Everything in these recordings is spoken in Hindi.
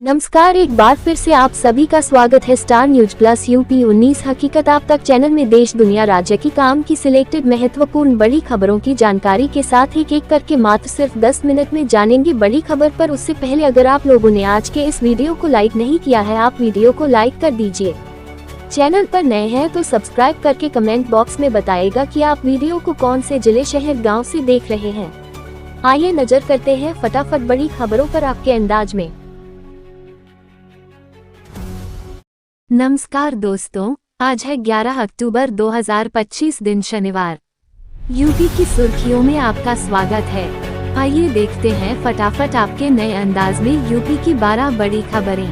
नमस्कार, एक बार फिर से आप सभी का स्वागत है स्टार न्यूज प्लस यूपी 19 हकीकत आप तक चैनल में देश दुनिया राज्य की काम की सिलेक्टेड महत्वपूर्ण बड़ी खबरों की जानकारी के साथ एक एक करके मात्र सिर्फ 10 मिनट में जानेंगे बड़ी खबर। पर उससे पहले अगर आप लोगों ने आज के इस वीडियो को लाइक नहीं किया है, आप वीडियो को लाइक कर दीजिए। चैनल पर नए हैं तो सब्सक्राइब करके कमेंट बॉक्स में बताइएगा कि आप वीडियो को कौन से जिले, शहर, गाँव से देख रहे हैं। आइए नजर करते हैं फटाफट बड़ी खबरों पर आपके अंदाज में। नमस्कार दोस्तों, आज है 11 अक्टूबर 2025 दिन शनिवार। यूपी की सुर्खियों में आपका स्वागत है। आइए देखते हैं फटाफट आपके नए अंदाज में यूपी की 12 बड़ी खबरें।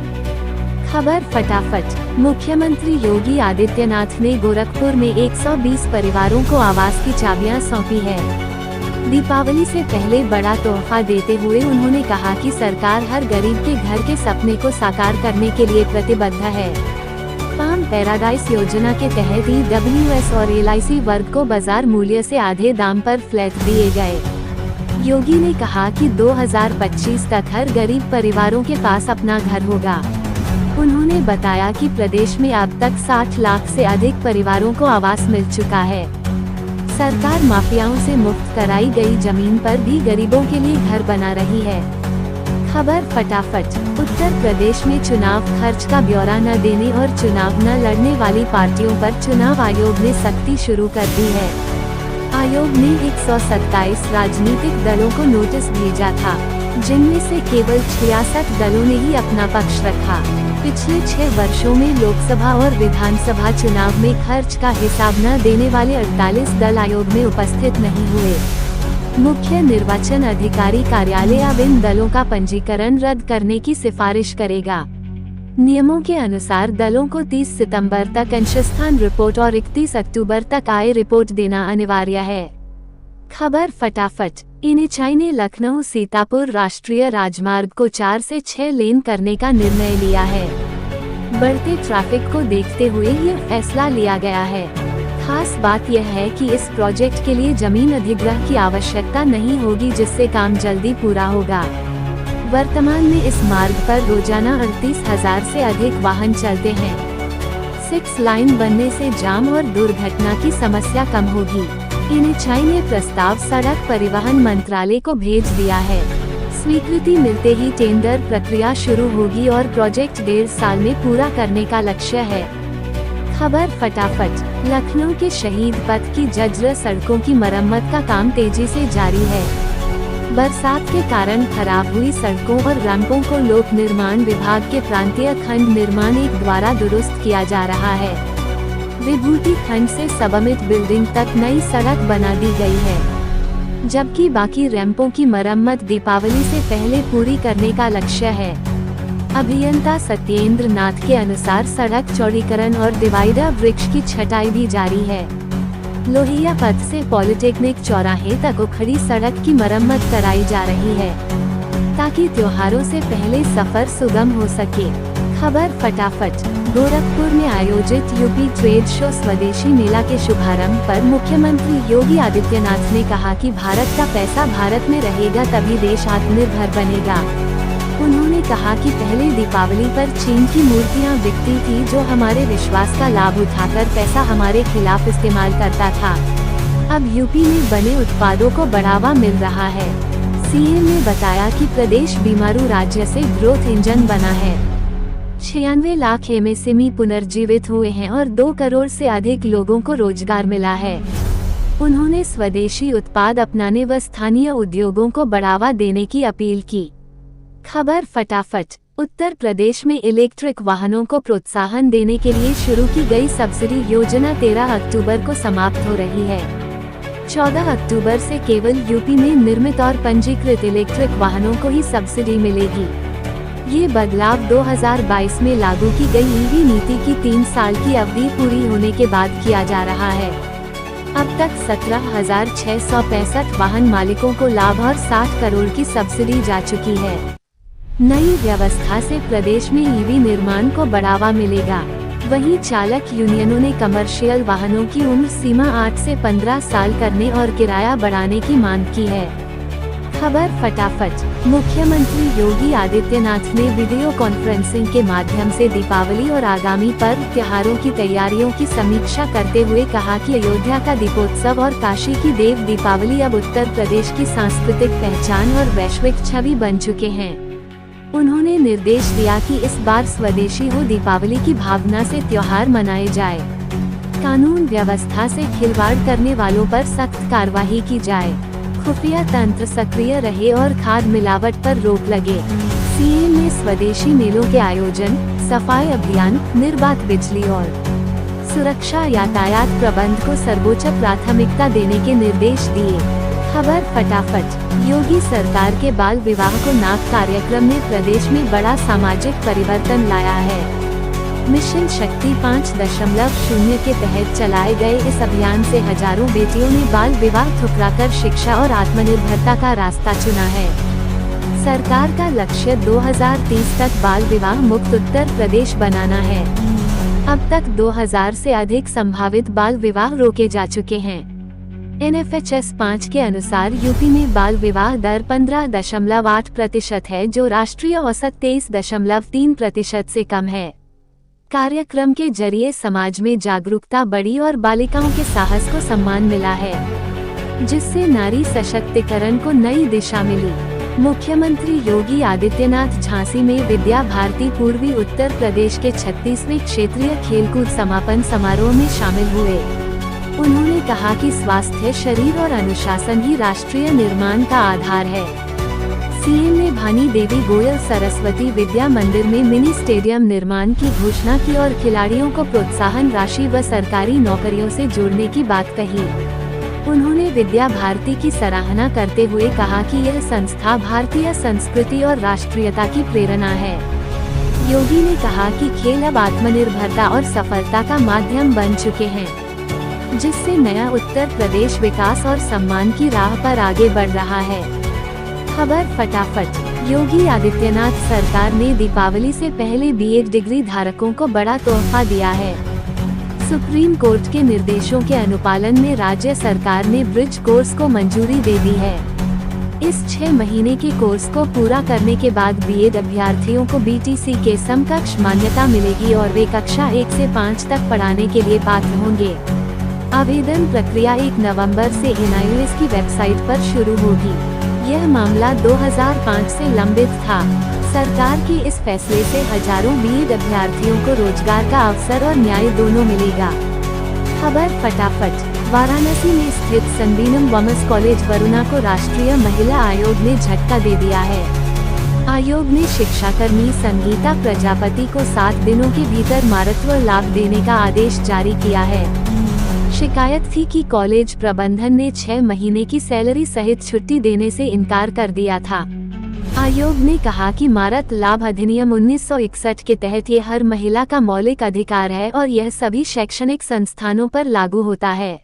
खबर फटाफट। मुख्यमंत्री योगी आदित्यनाथ ने गोरखपुर में 120 परिवारों को आवास की चाबियां सौंपी है। दीपावली से पहले बड़ा तोहफा देते हुए उन्होंने कहा कि सरकार हर गरीब के घर के सपने को साकार करने के लिए प्रतिबद्ध है। फार्म पैराडाइज योजना के तहत EWS और LIC वर्ग को बाजार मूल्य से आधे दाम पर फ्लैट दिए गए। योगी ने कहा कि 2025 तक हर गरीब परिवारों के पास अपना घर होगा। उन्होंने बताया कि प्रदेश में अब तक 60 लाख से अधिक परिवारों को आवास मिल चुका है। सरकार माफियाओं से मुफ्त कराई गई जमीन पर भी गरीबों के लिए घर बना रही है। खबर फटाफट। उत्तर प्रदेश में चुनाव खर्च का ब्यौरा न देने और चुनाव न लड़ने वाली पार्टियों पर चुनाव आयोग ने सख्ती शुरू कर दी है। आयोग ने 127 राजनीतिक दलों को नोटिस भेजा था, जिनमें से केवल 66 दलों ने ही अपना पक्ष रखा। पिछले 6 वर्षों में लोकसभा और विधानसभा चुनाव में खर्च का हिसाब न देने वाले 48 दल आयोग में उपस्थित नहीं हुए। मुख्य निर्वाचन अधिकारी कार्यालय अब इन दलों का पंजीकरण रद्द करने की सिफारिश करेगा। नियमों के अनुसार दलों को 30 सितंबर तक अंशस्थान रिपोर्ट और 31 अक्टूबर तक आय रिपोर्ट देना अनिवार्य है। खबर फटाफट। NHAI ने लखनऊ सीतापुर राष्ट्रीय राजमार्ग को 4 से 6 लेन करने का निर्णय लिया है। बढ़ते ट्रैफिक को देखते हुए ये फैसला लिया गया है। खास बात यह है कि इस प्रोजेक्ट के लिए जमीन अधिग्रहण की आवश्यकता नहीं होगी, जिससे काम जल्दी पूरा होगा। वर्तमान में इस मार्ग पर रोजाना 38,000 से अधिक वाहन चलते हैं। 6 लाइन बनने से जाम और दुर्घटना की समस्या कम होगी। NHAI ने प्रस्ताव सड़क परिवहन मंत्रालय को भेज दिया है। स्वीकृति मिलते ही टेंडर प्रक्रिया शुरू होगी और प्रोजेक्ट 1.5 साल में पूरा करने का लक्ष्य है। खबर फटाफट। लखनऊ के शहीद पथ की जर्जर सड़कों की मरम्मत का काम तेजी से जारी है। बरसात के कारण खराब हुई सड़कों और रैंपों को लोक निर्माण विभाग के प्रांतीय खंड निर्माण एक द्वारा दुरुस्त किया जा रहा है। विभूति खंड से सबमिट बिल्डिंग तक नई सड़क बना दी गई है, जबकि बाकी रैंपों की मरम्मत दीपावली से पहले पूरी करने का लक्ष्य है। अभियंता सत्येंद्र नाथ के अनुसार सड़क चौड़ीकरण और डिवाइडर वृक्ष की छटाई भी जारी है। लोहिया पथ से पॉलिटेक्निक चौराहे तक उखड़ी सड़क की मरम्मत कराई जा रही है, ताकि त्योहारों से पहले सफर सुगम हो सके। खबर फटाफट। गोरखपुर में आयोजित यूपी ट्रेड शो स्वदेशी मेला के शुभारंभ पर मुख्यमंत्री योगी आदित्यनाथ ने कहा कि भारत का पैसा भारत में रहेगा, तभी देश आत्मनिर्भर बनेगा। उन्होंने कहा कि पहले दीपावली पर चीन की मूर्तियां बिकती थी, जो हमारे विश्वास का लाभ उठाकर पैसा हमारे खिलाफ इस्तेमाल करता था। अब यूपी में बने उत्पादों को बढ़ावा मिल रहा है। CM ने बताया कि प्रदेश बीमारू राज्य से ग्रोथ इंजन बना है। 96 लाख MSME पुनर्जीवित हुए हैं और 2 करोड़ से अधिक लोगों को रोजगार मिला है। उन्होंने स्वदेशी उत्पाद अपनाने व स्थानीय उद्योगों को बढ़ावा देने की अपील की। खबर फटाफट। उत्तर प्रदेश में इलेक्ट्रिक वाहनों को प्रोत्साहन देने के लिए शुरू की गई सब्सिडी योजना 13 अक्टूबर को समाप्त हो रही है। 14 अक्टूबर से केवल यूपी में निर्मित और पंजीकृत इलेक्ट्रिक वाहनों को ही सब्सिडी मिलेगी। ये बदलाव 2022 में लागू की गई EV नीति की 3 साल की अवधि पूरी होने के बाद किया जा रहा है। अब तक 17,665 वाहन मालिकों को लाभ और 60 करोड़ की सब्सिडी जा चुकी है। नई व्यवस्था से प्रदेश में EV निर्माण को बढ़ावा मिलेगा। वहीं चालक यूनियनों ने कमर्शियल वाहनों की उम्र सीमा 8 से 15 साल करने और किराया बढ़ाने की मांग की है। खबर फटाफट। मुख्यमंत्री योगी आदित्यनाथ ने वीडियो कॉन्फ्रेंसिंग के माध्यम से दीपावली और आगामी पर्व त्योहारों की तैयारियों की समीक्षा करते हुए कहा कि अयोध्या का दीपोत्सव और काशी की देव दीपावली अब उत्तर प्रदेश की सांस्कृतिक पहचान और वैश्विक छवि बन चुके हैं। उन्होंने निर्देश दिया कि इस बार स्वदेशी हो दीपावली की भावना से त्योहार मनाए जाए। कानून व्यवस्था से खिलवाड़ करने वालों पर सख्त कार्रवाई की जाए। खुफिया तंत्र सक्रिय रहे और खाद मिलावट पर रोक लगे। सीएम ने स्वदेशी मेलों के आयोजन, सफाई अभियान, निर्बाध बिजली और सुरक्षा यातायात प्रबंध को सर्वोच्च प्राथमिकता देने के निर्देश दिए। खबर फटाफट। योगी सरकार के बाल विवाह को नाक कार्यक्रम ने प्रदेश में बड़ा सामाजिक परिवर्तन लाया है। मिशन शक्ति 5.0 के तहत चलाए गए इस अभियान से हजारों बेटियों ने बाल विवाह ठुकराकर शिक्षा और आत्मनिर्भरता का रास्ता चुना है। सरकार का लक्ष्य 2030 तक बाल विवाह मुक्त उत्तर प्रदेश बनाना है। अब तक 2000 से अधिक संभावित बाल विवाह रोके जा चुके हैं। NFHS 5 के अनुसार यूपी में बाल विवाह दर 15.8% है, जो राष्ट्रीय औसत 23.3% से कम है। कार्यक्रम के जरिए समाज में जागरूकता बढ़ी और बालिकाओं के साहस को सम्मान मिला है, जिससे नारी सशक्तिकरण को नई दिशा मिली। मुख्यमंत्री योगी आदित्यनाथ झांसी में विद्या भारती पूर्वी उत्तर प्रदेश के 36वें क्षेत्रीय खेलकूद समापन समारोह में शामिल हुए। उन्होंने कहा कि स्वास्थ्य, शरीर और अनुशासन ही राष्ट्रीय निर्माण का आधार है। सीएम ने भानी देवी गोयल सरस्वती विद्या मंदिर में मिनी स्टेडियम निर्माण की घोषणा की और खिलाड़ियों को प्रोत्साहन राशि व सरकारी नौकरियों से जोड़ने की बात कही। उन्होंने विद्या भारती की सराहना करते हुए कहा कि यह संस्था भारतीय संस्कृति और राष्ट्रीयता की प्रेरणा है। योगी ने कहा कि खेल अब आत्मनिर्भरता और सफलता का माध्यम बन चुके हैं, जिससे नया उत्तर प्रदेश विकास और सम्मान की राह पर आगे बढ़ रहा है। खबर फटाफट। योगी आदित्यनाथ सरकार ने दीपावली से पहले BEd डिग्री धारकों को बड़ा तोहफा दिया है। सुप्रीम कोर्ट के निर्देशों के अनुपालन में राज्य सरकार ने ब्रिज कोर्स को मंजूरी दे दी है। इस 6 महीने के कोर्स को पूरा करने के बाद BEd अभ्यर्थियों को BTC के समकक्ष मान्यता मिलेगी और वे कक्षा 1 से 5 तक पढ़ाने के लिए पात्र होंगे। आवेदन प्रक्रिया 1 नवंबर से NIOS की वेबसाइट पर शुरू होगी। यह मामला 2005 से लंबित था। सरकार के इस फैसले से हजारों BEd अभ्यर्थियों को रोजगार का अवसर और न्याय दोनों मिलेगा। खबर फटाफट। वाराणसी में स्थित संदीनम वुमेन्स कॉलेज वरुणा को राष्ट्रीय महिला आयोग ने झटका दे दिया है। आयोग ने शिक्षाकर्मी संगीता प्रजापति को 7 दिनों के भीतर मातृत्व लाभ देने का आदेश जारी किया है। शिकायत थी कि कॉलेज प्रबंधन ने 6 महीने की सैलरी सहित छुट्टी देने से इनकार कर दिया था। आयोग ने कहा कि मातृत्व लाभ अधिनियम 1961 के तहत ये हर महिला का मौलिक अधिकार है और यह सभी शैक्षणिक संस्थानों पर लागू होता है।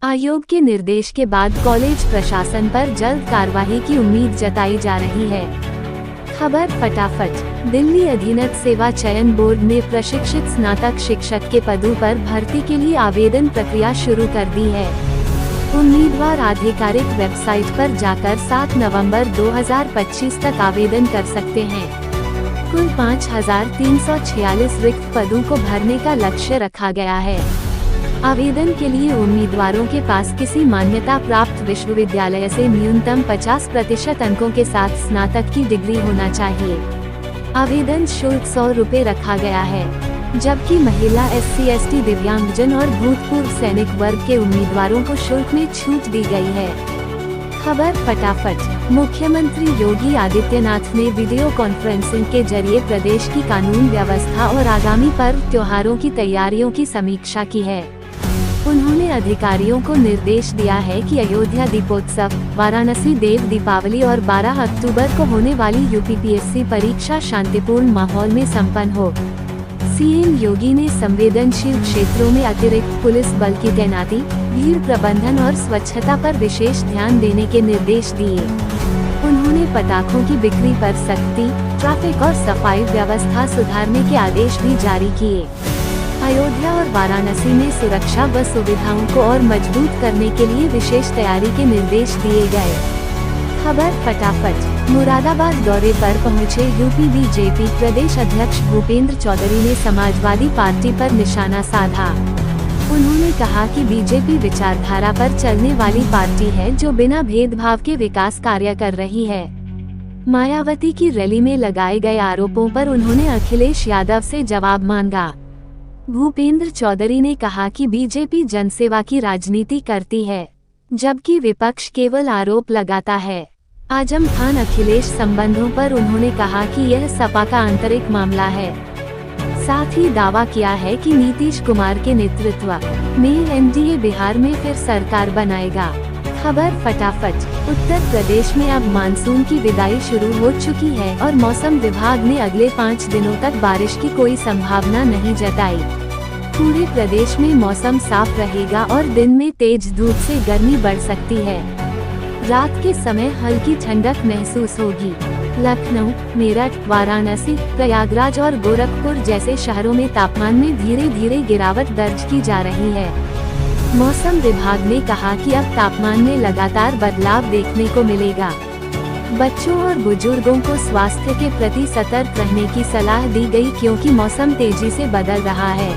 आयोग के निर्देश के बाद कॉलेज प्रशासन पर जल्द कार्रवाई की उम्मीद जताई जा रही है। खबर फटाफट। दिल्ली अधीनस्थ सेवा चयन बोर्ड ने प्रशिक्षित स्नातक शिक्षक के पदों पर भर्ती के लिए आवेदन प्रक्रिया शुरू कर दी है। उम्मीदवार आधिकारिक वेबसाइट पर जाकर 7 नवंबर 2025 तक आवेदन कर सकते हैं। कुल 5346 रिक्त पदों को भरने का लक्ष्य रखा गया है। आवेदन के लिए उम्मीदवारों के पास किसी मान्यता प्राप्त विश्वविद्यालय से न्यूनतम 50% अंकों के साथ स्नातक की डिग्री होना चाहिए। आवेदन शुल्क 100 रुपये रखा गया है, जबकि महिला, SC/ST, दिव्यांगजन और भूतपूर्व सैनिक वर्ग के उम्मीदवारों को शुल्क में छूट दी गई है। खबर फटाफट। मुख्यमंत्री योगी आदित्यनाथ ने वीडियो कॉन्फ्रेंसिंग के जरिए प्रदेश की कानून व्यवस्था और आगामी पर्व त्योहारों की तैयारियों की समीक्षा की है। उन्होंने अधिकारियों को निर्देश दिया है कि अयोध्या दीपोत्सव, वाराणसी देव दीपावली और 12 अक्टूबर को होने वाली UPPSC परीक्षा शांतिपूर्ण माहौल में संपन्न हो। सीएम योगी ने संवेदनशील क्षेत्रों में अतिरिक्त पुलिस बल की तैनाती, भीड़ प्रबंधन और स्वच्छता पर विशेष ध्यान देने के निर्देश दिए। उन्होंने पटाखों की बिक्री पर सख्ती, ट्रैफिक और सफाई व्यवस्था सुधारने के आदेश भी जारी किए। अयोध्या और वाराणसी में सुरक्षा व सुविधाओं को और मजबूत करने के लिए विशेष तैयारी के निर्देश दिए गए। खबर फटाफट। मुरादाबाद दौरे पर पहुंचे यूपी बीजेपी प्रदेश अध्यक्ष भूपेंद्र चौधरी ने समाजवादी पार्टी पर निशाना साधा। उन्होंने कहा कि बीजेपी विचारधारा पर चलने वाली पार्टी है जो बिना भेदभाव के विकास कार्य कर रही है। मायावती की रैली में लगाए गए आरोपों पर उन्होंने अखिलेश यादव से जवाब मांगा। भूपेंद्र चौधरी ने कहा कि बीजेपी जनसेवा की राजनीति करती है, जबकि विपक्ष केवल आरोप लगाता है। आजम खान अखिलेश संबंधों पर उन्होंने कहा कि यह सपा का आंतरिक मामला है। साथ ही दावा किया है कि नीतीश कुमार के नेतृत्व में एनडीए बिहार में फिर सरकार बनाएगा। खबर फटाफट। उत्तर प्रदेश में अब मानसून की विदाई शुरू हो चुकी है और मौसम विभाग ने अगले 5 दिनों तक बारिश की कोई संभावना नहीं जताई। पूरे प्रदेश में मौसम साफ रहेगा और दिन में तेज धूप से गर्मी बढ़ सकती है। रात के समय हल्की ठंडक महसूस होगी। लखनऊ, मेरठ, वाराणसी, प्रयागराज और गोरखपुर जैसे शहरों में तापमान में धीरे धीरे गिरावट दर्ज की जा रही है। मौसम विभाग ने कहा कि अब तापमान में लगातार बदलाव देखने को मिलेगा। बच्चों और बुजुर्गों को स्वास्थ्य के प्रति सतर्क रहने की सलाह दी गई क्योंकि मौसम तेजी से बदल रहा है।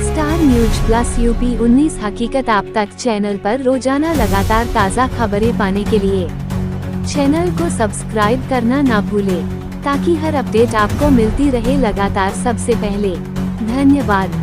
स्टार न्यूज प्लस यूपी 19 हकीकत आप तक चैनल पर रोजाना लगातार ताज़ा खबरें पाने के लिए चैनल को सब्सक्राइब करना ना भूलें, ताकि हर अपडेट आपको मिलती रहे लगातार सबसे पहले। धन्यवाद।